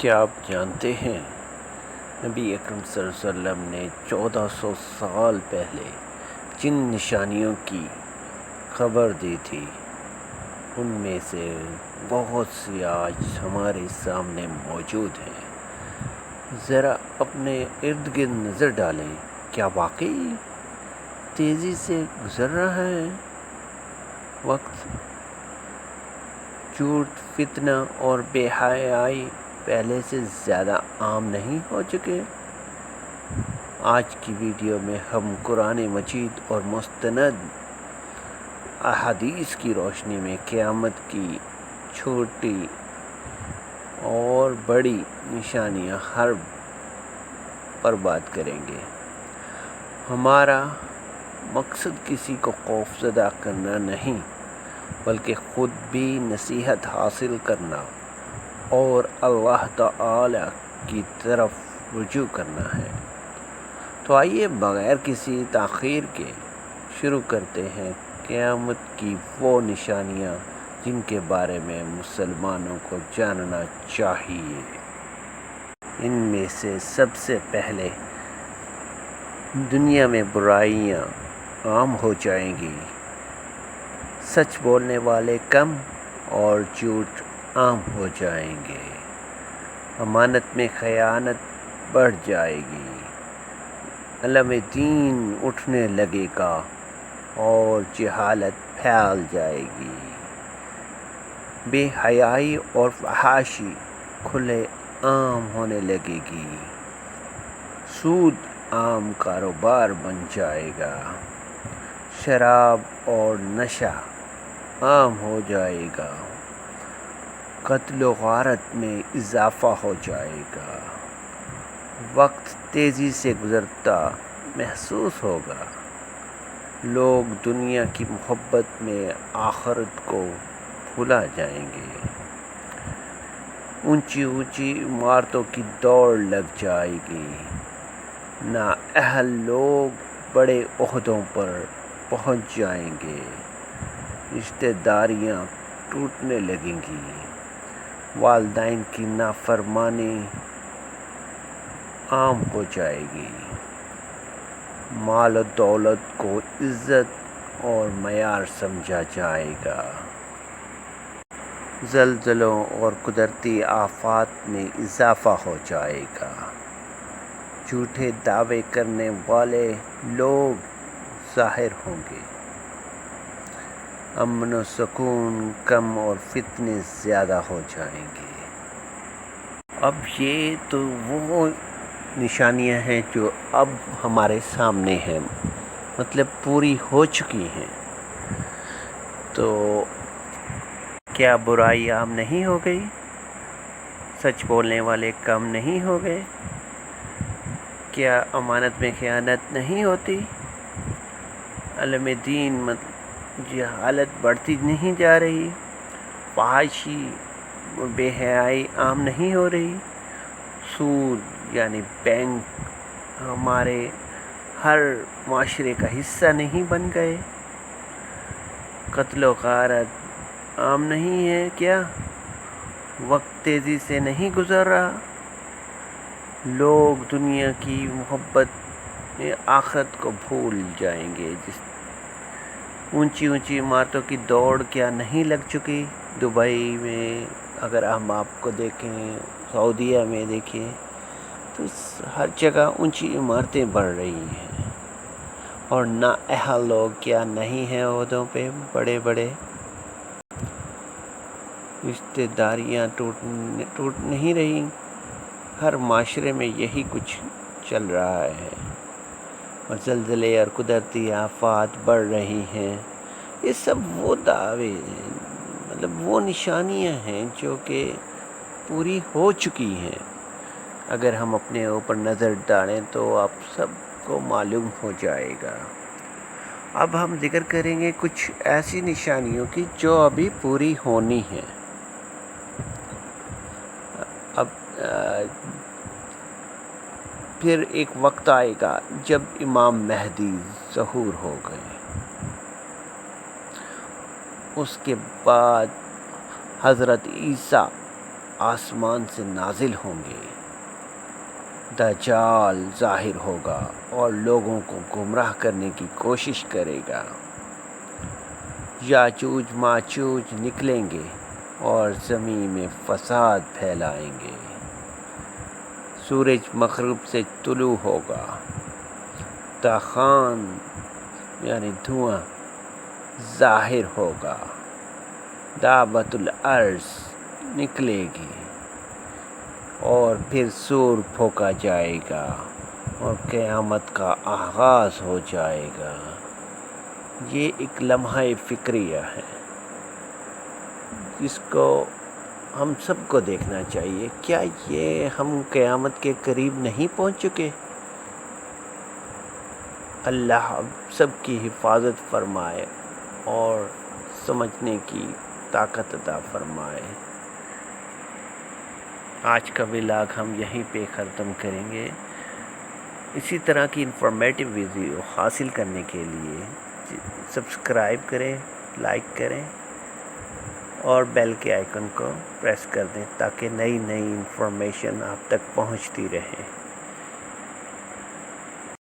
کیا آپ جانتے ہیں نبی اکرم صلی اللہ علیہ وسلم نے 1400 سال پہلے جن نشانیوں کی خبر دی تھی ان میں سے بہت سی آج ہمارے سامنے موجود ہیں۔ ذرا اپنے ارد گرد نظر ڈالیں، کیا واقعی تیزی سے گزر رہا ہے وقت؟ جھوٹ، فتنہ اور بے حیائی پہلے سے زیادہ عام نہیں ہو چکے؟ آج کی ویڈیو میں ہم قرآن مجید اور مستند احادیث کی روشنی میں قیامت کی چھوٹی اور بڑی نشانیاں ہر پر بات کریں گے۔ ہمارا مقصد کسی کو خوف زدہ کرنا نہیں، بلکہ خود بھی نصیحت حاصل کرنا اور اللہ تعالی کی طرف رجوع کرنا ہے۔ تو آئیے بغیر کسی تاخیر کے شروع کرتے ہیں قیامت کی وہ نشانیاں جن کے بارے میں مسلمانوں کو جاننا چاہیے۔ ان میں سے سب سے پہلے دنیا میں برائیاں عام ہو جائیں گی، سچ بولنے والے کم اور جھوٹ عام ہو جائیں گے، امانت میں خیانت بڑھ جائے گی، علم دین اٹھنے لگے گا اور جہالت پھیل جائے گی، بے حیائی اور فحاشی کھلے عام ہونے لگے گی، سود عام کاروبار بن جائے گا، شراب اور نشہ عام ہو جائے گا، قتل و غارت میں اضافہ ہو جائے گا، وقت تیزی سے گزرتا محسوس ہوگا، لوگ دنیا کی محبت میں آخرت کو بھلا جائیں گے، اونچی اونچی عمارتوں کی دوڑ لگ جائے گی، نااہل لوگ بڑے عہدوں پر پہنچ جائیں گے، رشتہ داریاں ٹوٹنے لگیں گی، والدین کی نافرمانی عام ہو جائے گی، مال و دولت کو عزت اور معیار سمجھا جائے گا، زلزلوں اور قدرتی آفات میں اضافہ ہو جائے گا، جھوٹے دعوے کرنے والے لوگ ظاہر ہوں گے، امن و سکون کم اور فتنے زیادہ ہو جائیں گے۔ اب یہ تو وہ نشانیاں ہیں جو اب ہمارے سامنے ہیں، مطلب پوری ہو چکی ہیں۔ تو کیا برائی عام نہیں ہو گئی؟ سچ بولنے والے کم نہیں ہو گئے؟ کیا امانت میں خیانت نہیں ہوتی؟ علم دین جہالت بڑھتی نہیں جا رہی؟ فحاشی اور بے حیائی عام نہیں ہو رہی؟ سود یعنی بینک ہمارے ہر معاشرے کا حصہ نہیں بن گئے؟ قتل و غارت عام نہیں ہے کیا؟ وقت تیزی سے نہیں گزر رہا؟ لوگ دنیا کی محبت میں آخرت کو بھول جائیں گے؟ اونچی اونچی عمارتوں کی دوڑ کیا نہیں لگ چکی؟ دبئی میں اگر ہم آپ کو دیکھیں، سعودیہ میں دیکھیں، تو ہر جگہ اونچی عمارتیں بڑھ رہی ہیں، اور نااہل لوگ کیا نہیں ہیں عہدوں پہ بڑے بڑے؟ رشتہ داریاں ٹوٹ نہیں رہی؟ ہر معاشرے میں یہی کچھ چل رہا ہے، اور زلزلے اور قدرتی آفات بڑھ رہی ہیں۔ یہ سب وہ دعوے ہیں، مطلب وہ نشانیاں ہیں جو کہ پوری ہو چکی ہیں۔ اگر ہم اپنے اوپر نظر ڈالیں تو آپ سب کو معلوم ہو جائے گا۔ اب ہم ذکر کریں گے کچھ ایسی نشانیوں کی جو ابھی پوری ہونی ہیں۔ اب پھر ایک وقت آئے گا جب امام مہدی ظہور ہو گئے، اس کے بعد حضرت عیسیٰ آسمان سے نازل ہوں گے، دجال ظاہر ہوگا اور لوگوں کو گمراہ کرنے کی کوشش کرے گا، یاجوج ماجوج نکلیں گے اور زمین میں فساد پھیلائیں گے، سورج مغرب سے طلوع ہوگا، دخان یعنی دھواں ظاہر ہوگا، دابۃ الارض نکلے گی اور پھر سور پھونکا جائے گا اور قیامت کا آغاز ہو جائے گا۔ یہ ایک لمحہ فکریہ ہے جس کو ہم سب کو دیکھنا چاہیے۔ کیا یہ ہم قیامت کے قریب نہیں پہنچ چکے؟ اللہ سب کی حفاظت فرمائے اور سمجھنے کی طاقت عطا فرمائے۔ آج کا ولاگ ہم یہیں پہ ختم کریں گے۔ اسی طرح کی انفارمیٹیو ویڈیو حاصل کرنے کے لیے سبسکرائب کریں، لائک کریں اور بیل کے آئیکن کو پریس کر دیں تاکہ نئی انفارمیشن آپ تک پہنچتی رہے۔